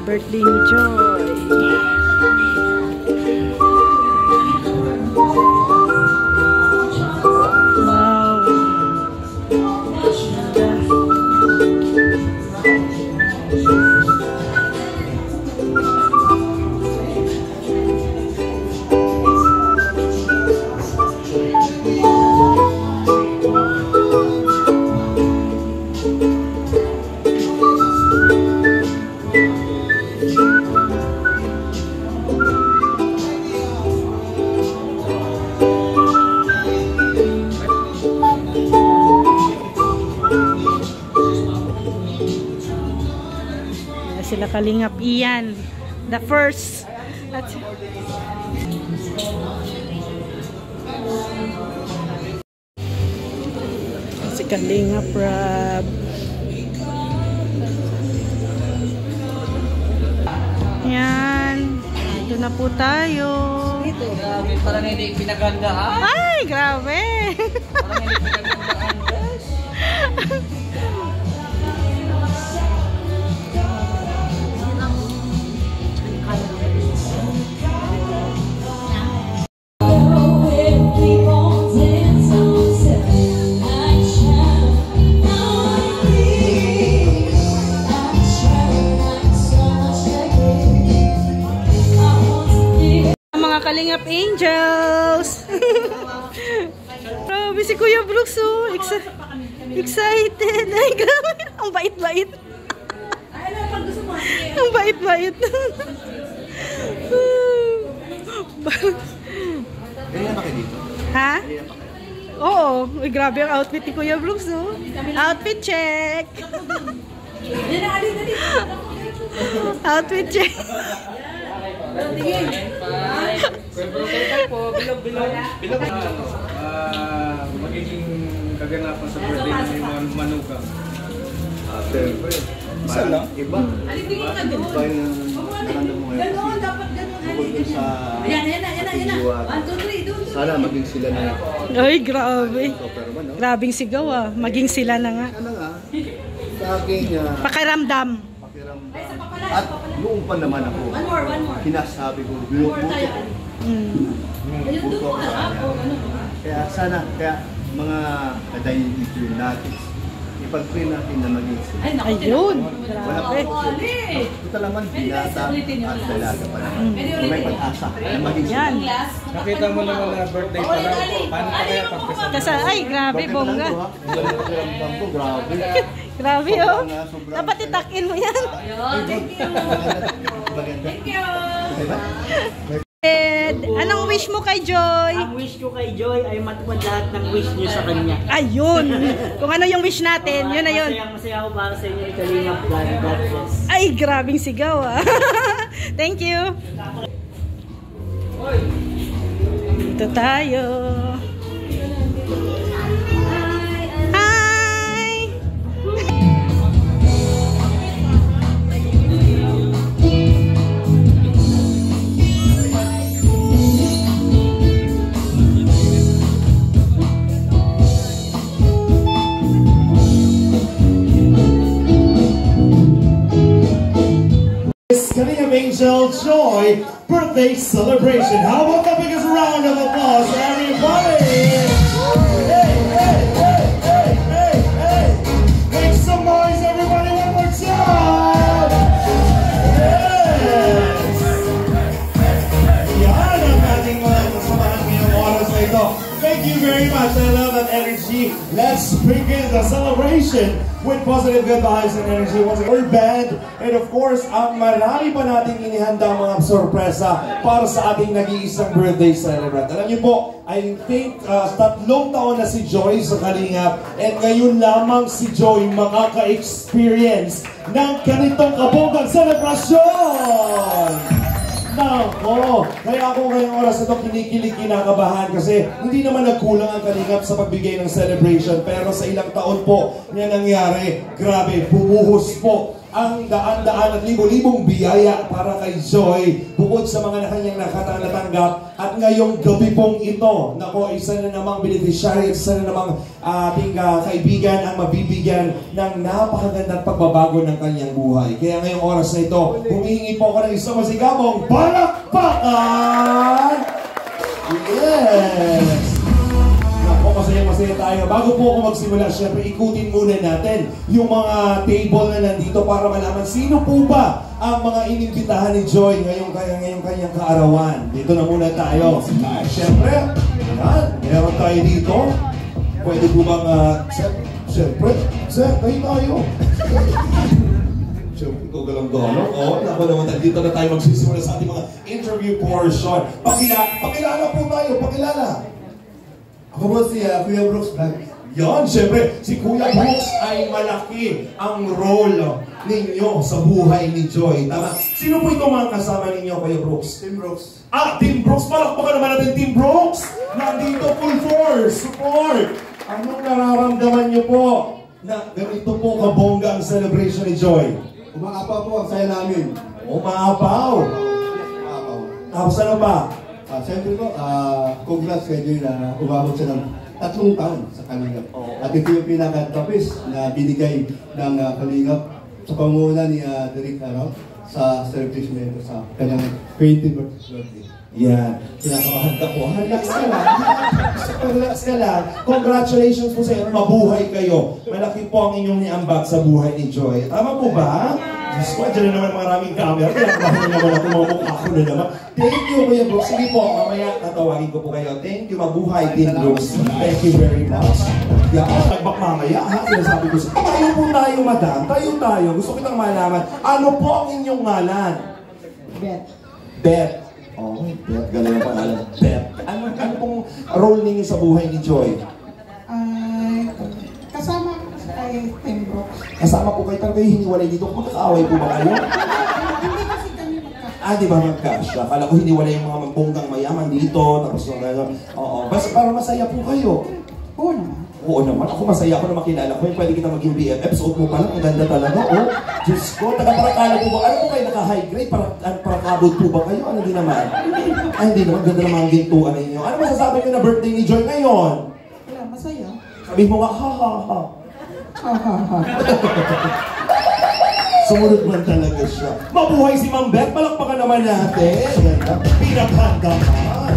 birthday ni Joy. Sila Kalingap Ian, the first. Si Kalingap Rob. Yan, ito na po tayo. Ito, grabe, parang hindi pinagandaan. Ay, grabe. Parang hindi pinagandaan, guys. Kalingap Angels. Grabe si Kuya Brooks, oh. Excited. Ay, grabe. Ang bait-bait. Ang bait-bait. Ganyan pa kayo dito? Ha? Oo. Uy, grabe ang outfit ni Kuya Brooks, oh. Outfit check. Outfit check. Magiging kaganapan sa birthday ni Manugang. Siyempre. Isa lang? Iba. Iba yung nakanda mo ngayon. Bukod sa sana maging sila na. Ay, grabe. Pero man, no? Grabing sigaw, ah. Maging sila na nga. Ano nga? Sa akin, pakiramdam. At noong pa naman ako, kinasabi ko, buto ako sa kanya. Kaya sana, mga kadayin natin, ipag-pray natin na maging sila. Ayun. Wala pa ako sila. Ito naman, binata at dalaga pa naman. May pag-asa na maging sila. Yan. Nakita mo naman na birthday pa lang. Paano pa kaya pagkasal? Ay, grabe, bongga. Pakiramdam ko, grabe. Grabe, oh. Dapat itakin mo yan. Thank you. Anong wish mo kay Joy? Ang wish ko kay Joy ay matupad lahat ng wish niyo sa kanya. Ayun. Kung ano yung wish natin, yun na yun. Masaya ako para sa inyo, Kalingap. God bless. Ay, grabing sigaw, ah. Thank you. Dito tayo. Hi! Kalingap Angel Joy birthday celebration. How about the biggest round of applause, everybody? Hey, hey, hey, hey, hey, hey. Make some noise, everybody, one more time. Yes. Yan ang ating mga kasamahan ngayong oras na ito. Thank you very much. I love that energy. Let's begin the celebration with positive good vibes and energy. Once again, our band, and of course, ang marami pa nating inihanda mga sorpresa para sa ating nag-iisang birthday celebrant. Alam niyo po, I think 3 taon na si Joy sa Kalingap, and ngayon lamang si Joy makaka-experience ng ganitong kabonggang selebrasyon! Nako! Kaya ako ngayong oras na ito kinikilig, kinakabahan kasi hindi naman nagkulang ang Kalingap sa pagbigay ng celebration, pero sa ilang taon po niya nangyari, grabe, bumuhos po ang daan-daan at libo-libong biyaya para kay Joy bukod sa mga kanyang natanggap. At ngayong gabi pong ito, nako, isa na namang beneficiary, isa na namang ating kaibigan ang mabibigyan ng napakagandang pagbabago ng kanyang buhay. Kaya ngayong oras na ito, humihingi po ako ng isang masigabong palakpakan! Yes! Masaya tayo. Bago po ako magsimula, syempre ikutin muna natin yung mga table na nandito para malaman sino po ba ang mga inimbitahan ni Joy ngayong kanyang kaarawan. Dito na muna tayo. Syempre, meron tayo dito. Pwede po bang, syempre, tayo. Siyempre, ito galang-galang. Naku naman, dito na tayo magsisimula sa ating mga interview portion. Pakilala po tayo, pakilala. Ako po si Kuya Brooks Vlog. Yan, siyempre, si Kuya Brooks ay malaki ang role ninyo sa buhay ni Joy. Tama? Sino po itong mga kasama ninyo, Kuya Brooks? Team Brooks. Team Brooks. Palakpakan naman natin, Team Brooks. Nandito, full force, support. Anong nararamdaman niyo po na ganito po kabongga ang celebration ni Joy? Umaapaw po ang saya namin. Umaapaw. Tapos ano ba? Siyempre po, congrats kay Joy na umabot siya ng 3 taon sa Kalingap. At ito yung pinaka-tapis na binigay ng Kalingap sa pangunguna ni Derek Araw sa celebration nito sa kanyang 20th birthday. Yan. Kinakabahan ka po. Relax ka lang. Relax ka lang. Congratulations po sa inyo. Mabuhay kayo. Malaki po ang inyong niambag sa buhay ni Joy. Tama po ba? Diyos ko, dyan na naman maraming camera. Kinakabahan na naman ako. Mga mukha ko na naman. Thank you, Kuya Brooks. Sige po, mamaya tatawagin ko po kayo. Thank you. Mabuhay, Team Brooks. Thank you very much. Nagbak mamaya, ha? Sinasabi ko sa... Tayo po tayo, madam. Tayo. Gusto kitang malaman. Ano po ang inyong ngalan? Beth. Beth. Beth. Galing ang pangalan. Beth. Ano pong role ninyo sa buhay ni Joy? Kasama ko kay Team Brooks. Kasama po kayo, pero kayo hiniwalay dito. Magkakaaway po ba kayo? Hindi kasi kami magkakasama. Di ba magkasya? Akala ko hiniwalay yung mga magbonggang mayaman dito. Tapos yung gano'n. Oo. Basta para masaya po kayo. Oo naman. Oo naman. Ako masaya ako na makilala ko. Pwede kita maging BFF. Suot mo pala. Ang ganda talaga. Oh, Diyos ko. Taga-Parakala po ba? Ano po kayo naka-high grade? Parakabot po ba kayo? Ano din naman? Ay, hindi naman. Ganda naman ang gintuan ninyo. Ano masasabi niyo na birthday ni Joy ngayon? Wala, masaya. Sabi mo nga, ha. Sumunod man talaga siya. Mabuhay si Ma'am Beth. Palakpakan naman natin. Ganda. Pinaghandaman.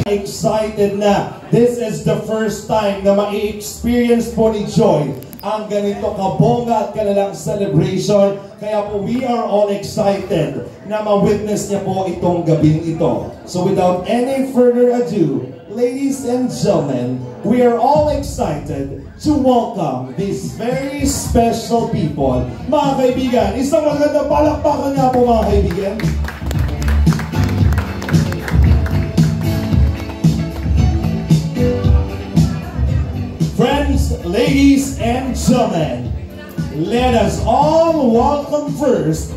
Excited na. This is the first time na ma-experience po ni Joy ang ganito kabongga at kalalang celebration. Kaya po we are all excited na ma-witness niya po itong gabing ito. So without any further ado, ladies and gentlemen, we are all excited to welcome these very special people. Mga kaibigan, isang magandang palakpakan nga po mga kaibigan. Friends, ladies and gentlemen, let us all welcome first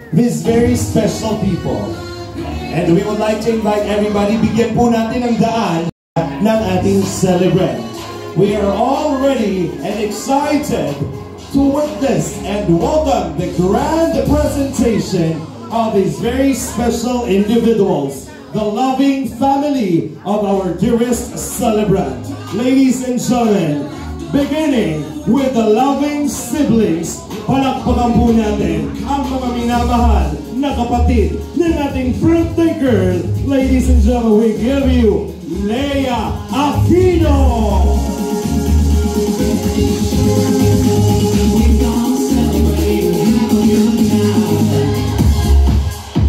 these very special people. And we would like to invite everybody, bigyan po natin ang daan ng ating celebrant. We are all ready and excited to witness and welcome the grand presentation of these very special individuals, the loving family of our dearest celebrant. Ladies and gentlemen, beginning with the loving siblings, palakpakan po natin ang mga minamahal na kapatid ng ating birthday girl. Ladies and gentlemen, we give you Leia Aquino!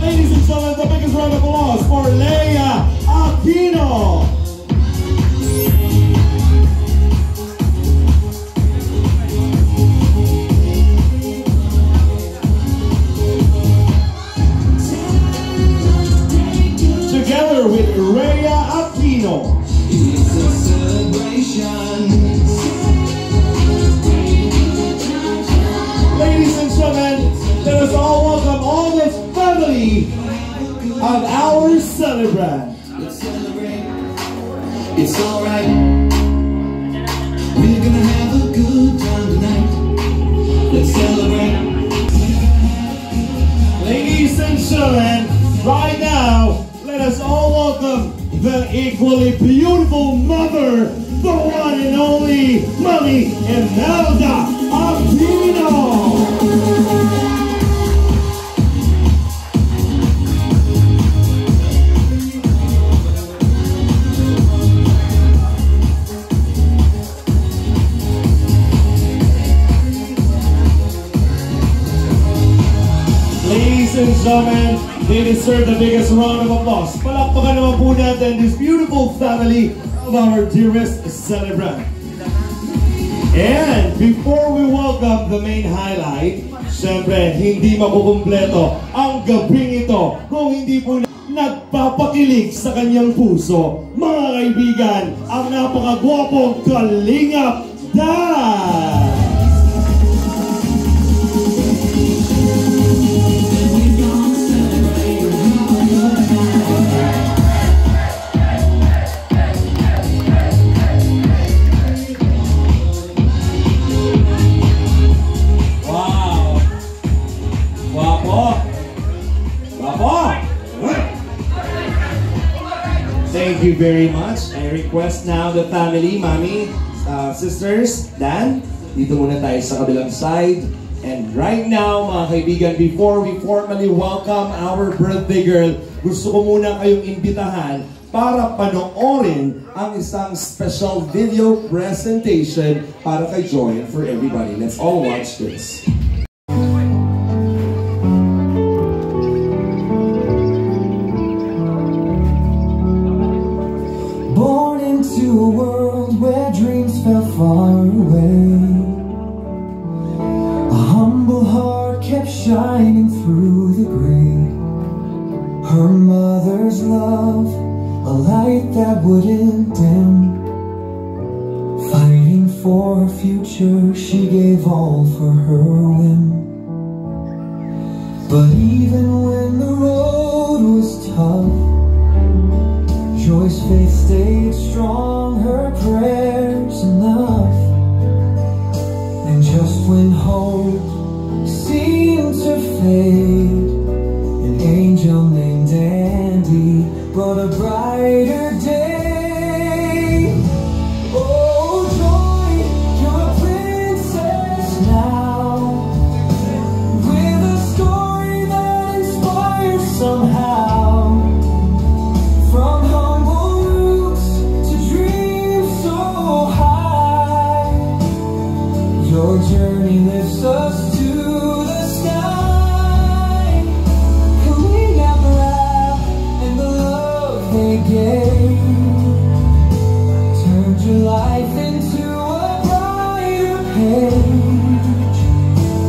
Ladies and gentlemen, the biggest round of applause for Leia Aquino! Together with Rhea Aquino. It's a celebration. Ladies and gentlemen, let us all welcome all the family of our celebrant. Let's celebrate. It's alright. We're gonna have a good celebrate. Ladies and gentlemen, right now, let us all welcome the equally beautiful mother, the one and only Mami Imelda Aquino. Ladies and gentlemen, they deserve the biggest round of applause. Palakpakan naman po natin this beautiful family of our dearest celebrant. And before we welcome the main highlight, syempre, hindi makukumpleto ang gabing ito kung hindi po nagpapakilig sa kanyang puso. Mga kaibigan, ang napakagwapong Kalingap Dad! Thank you very much. I request now the family, Mami, sisters, Dan, dito muna tayo sa kabilang side. And right now, mga kaibigan, before we formally welcome our birthday girl, gusto ko muna kayong imbitahan para panoorin ang isang special video presentation para kay Joy and for everybody. Let's all watch this. To a world where dreams fell far away, a humble heart kept shining through the gray. Her mother's love, a light that wouldn't dim. Fighting for a future, she gave all for her whim. But even when the road was tough, Joy's faith stayed strong, her prayers enough. And just when hope seemed to fade, an angel named Andy brought a brighter day. Oh Joy, you're a princess now, with a story that inspires somehow. From humble roots to dreams so high, your journey lifts us to the sky. Kalinga Rap and the love they gave turned your life into a brighter page.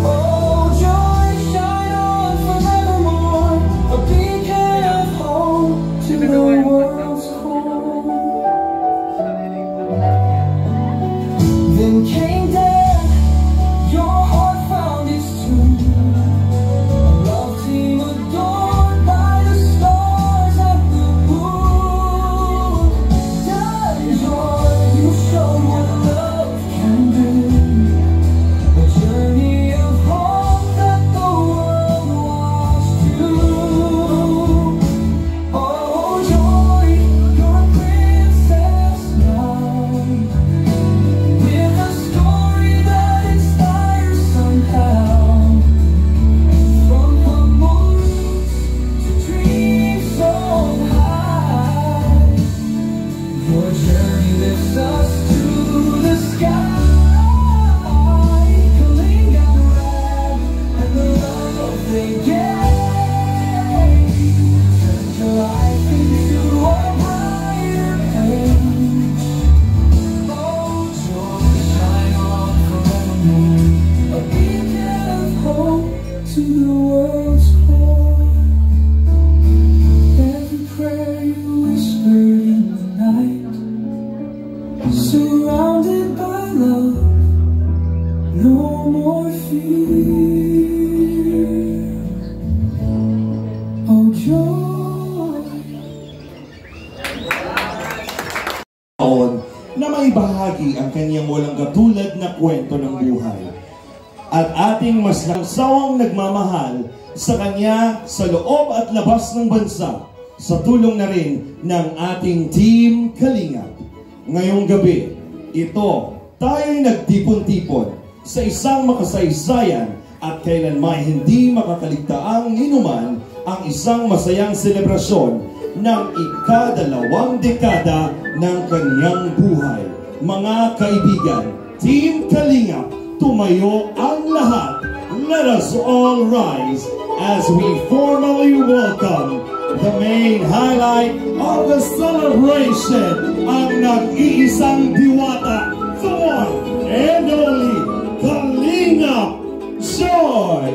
Oh Joy, shine on forevermore, a beacon of hope to the world's core. Then came death, your heart found its tomb. A love team adored by the stars and the moon. Died Joy, you showed what love can do. A journey of hope that the world wants to. Oh Joy, you're a princess now, with a story that inspires somehow. From humble roots to dreams so high, your journey lifts us to the sky. Kalinga Rap and the love they gave turned your life into a brighter page. Oh Joy, shine on forevermore, a beacon of hope to the world's core. Every prayer you whispered in the night, surrounded by love, no more fear. Oh Joy. Na may bahagi ang kanyang walang katulad na kwento ng buhay. at ating mas nagsawang nagmamahal sa kanya sa loob at labas ng bansa sa tulong na rin ng ating Team Kalingap. Ngayong gabi, tayo'y nagtipon-tipon sa isang makasaysayan at kailanman hindi makakaligtaang inuman ang isang masayang selebrasyon ng ika-2 dekada ng kanyang buhay. Mga kaibigan, Team Kalingap, tumayo ang lahat. Let us all rise as we formally welcome the main highlight of the celebration, ang nag-iisang diwata, the one and only Kalingap Joy!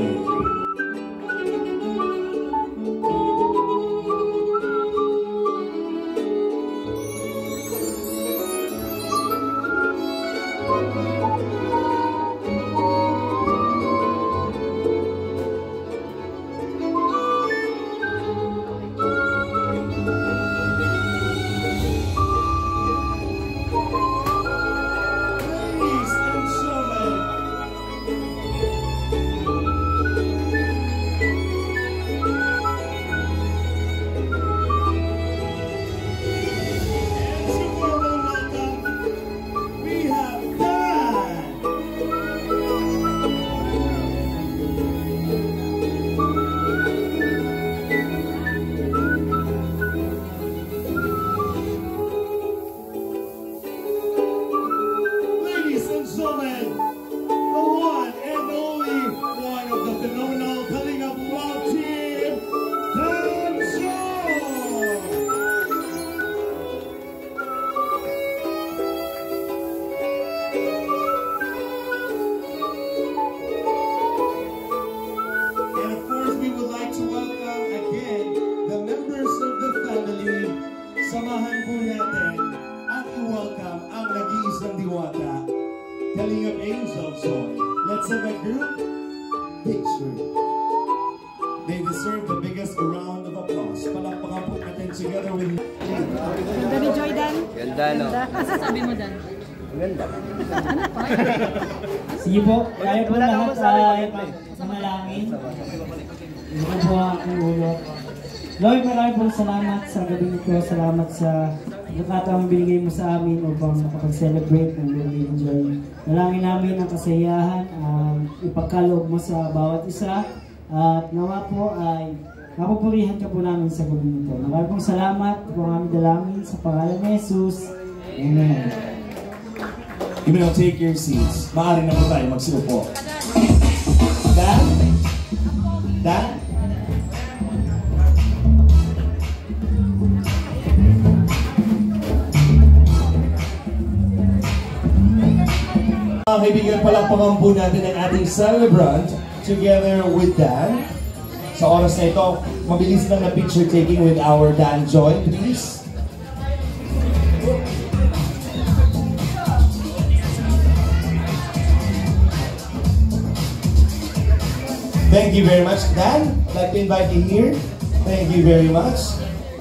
Samahan po natin at i-welcome ang nag-iisang diwata, Kalingap Angel Joy. Let's have a group picture. They deserve the biggest round of applause. Palakpakan po natin together with... Ganda ni Joy, Dan. Ganda, no? Sabi mo, Dan. Ganda. Ano pa? Sige po, kaya po lahat ay manalangin. Ito po ang ulo. Lord, maraming pong salamat sa gabi nito. Salamat sa pagkakataong binigay mo sa amin upang makapag-celebrate ng Lord Joy. Nalangin namin ang kasayahan, ipagkaloob mo sa bawat isa. At nawa po ay mapupurihan ka po namin sa gabi nito. Maraming pong salamat po ang aming dalangin sa pangalan ni Jesus. Amen. You may now take your seats. Maaari na po tayo magsiupo. Dan? Dan? Mga kaibigan, palakpakan po natin ang ating celebrant together with Dan. Sa oras na ito, mabilis lang na picture taking with our Dan Joy, please. Thank you very much, Dan. I'd like to invite you here. Thank you very much.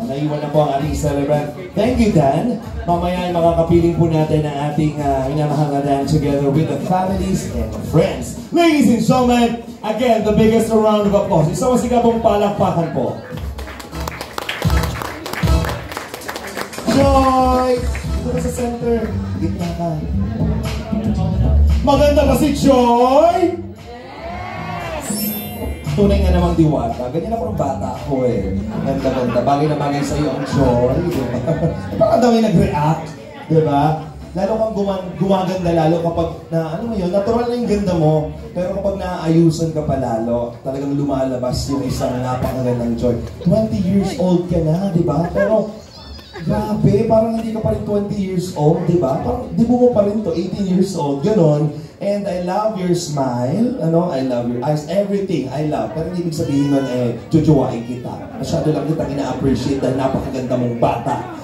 Naiwan na po ang ating celebrant. Thank you, Dan. Mamaya ay makakapiling po natin ang ating minamahal na Dan together with the families and friends. Ladies and gentlemen, again, the biggest round of applause. Isang masigabong palakpakan po. Joy! Dito ka sa center. Gitna ka. Maganda ba si Joy? Tunay nga namang diwata. Ganyan ako ng bata ako eh. Ganda-ganda. Bagay na bagay sa iyo ang Joy. Baka daw yung nag-react. Diba? Lalo kang gumaganda lalo kapag na, ano mo yun, natural na yung ganda mo. Pero kapag naaayusan ka pa lalo, talagang lumalabas yung isang napakagandang Joy. 20 years old ka na, diba? Pero, grabe, parang hindi ka pa rin 20 years old, diba? Parang di mo pa rin to, 18 years old, ganon. And I love your smile, I love your eyes, everything I love. Pero hindi ibig sabihin nun, chuchuwain kita. Masyado lang kita ina-appreciate dahil napakaganda mong bata.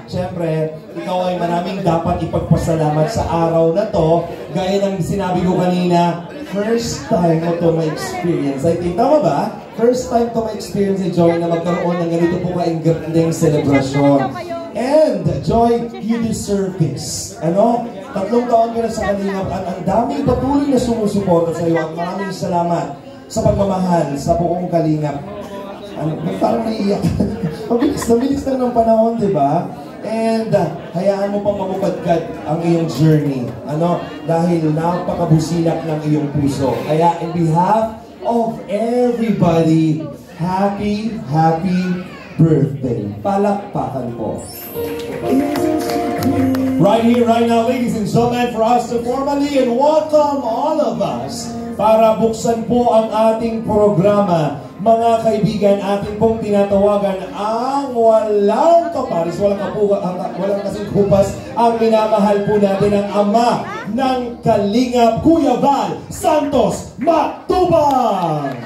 Siyempre, ikaw ay maraming dapat ipagpasalamat sa araw na to. Gaya ng sinabi ko kanina, first time mo to ma-experience. I think, tama ba? First time to ma-experience ni Joy na magkaroon ng ganito po ka-ingrateng celebration. And, Joy, you deserve this. 3 taon ka na sa Kalingap at ang daming patuloy na sumusuporta sa iyo at maraming salamat sa pagmamahal sa buong Kalingap. Parang naiiyak. Nabilis lang ng panahon, di ba? And hayaan mo pang mamupagkad ang iyong journey. Dahil napakabusilak ng iyong puso. Kaya in behalf of everybody, happy birthday. Palakpakan po. Right here, right now, ladies and gentlemen, for us to formally and welcome all of us para buksan po ang ating programa. Mga kaibigan, ating pong tinatawagan ang walang kaparis, walang kasing kupas, ang minamahal po natin ang ama ng Kalingap, Kuya Val Santos Matubang!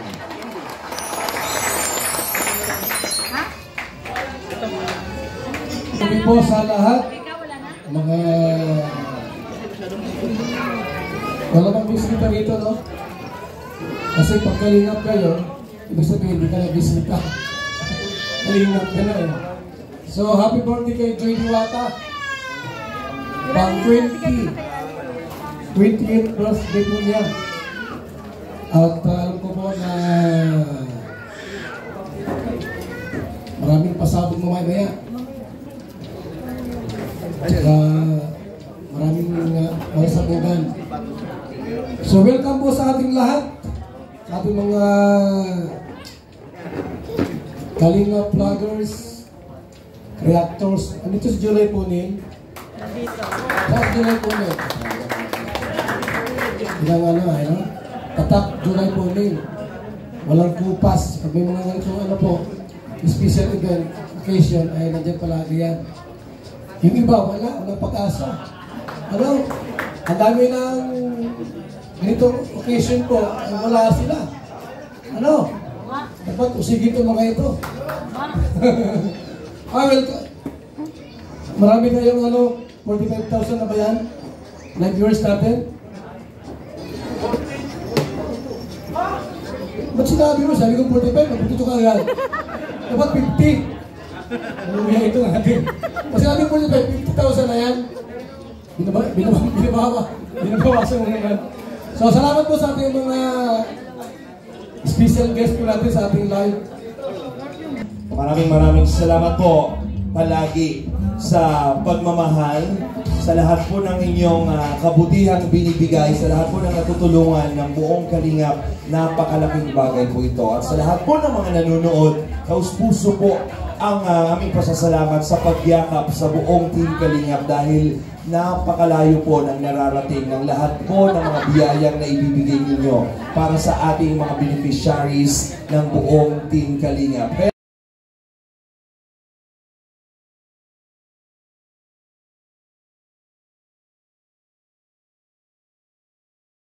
Sabi po sa lahat, mga wala bang bisita rito, no? Kasi pag Kalingap kayo, ibig sabihin, hindi ka na bisita. Kalingap ka na eh. So, happy birthday kay Joy Diwata. Pang 28th birthday po niya. At alam ko po na maraming pasabog mamaya. At maraming sabugan. So, welcome po sa ating lahat. Sa ating mga Kalingap vloggers, reactors. Andito si July Punin. Sa July Punin. Tatak July Punin. Walang kupas. Pag may mga ganito, special event, occasion, ay nandiyan palagi yan. Yung iba, walang pag-asa. Ang dami ng ganitong occasion po, ay wala sila. Dapat usigin ito mga ito. Marami kayong 45,000 na ba yan? Live viewers natin? Ba't sinabi mo? Sabi ko 45, magpututo ka agad. Dapat 50. Ano ito natin? Kasi sabi ko 50,000 na yan. Binabawasan mo naman. So, salamat po sa ating mga special guest po natin sa ating live. Maraming salamat po palagi sa pagmamahal, sa lahat po ng inyong kabutihang binibigay, sa lahat po ng natutulungan ng buong Kalingap. Napakalaking bagay po ito. At sa lahat po ng mga nanonood, kaus-puso po ang aming pasasalamat sa pagyakap sa buong Team Kalingap dahil napakalayo po ng nararating ng lahat po ng mga biyayang na ibibigay ninyo para sa ating mga beneficiaries ng buong Team Kalingap.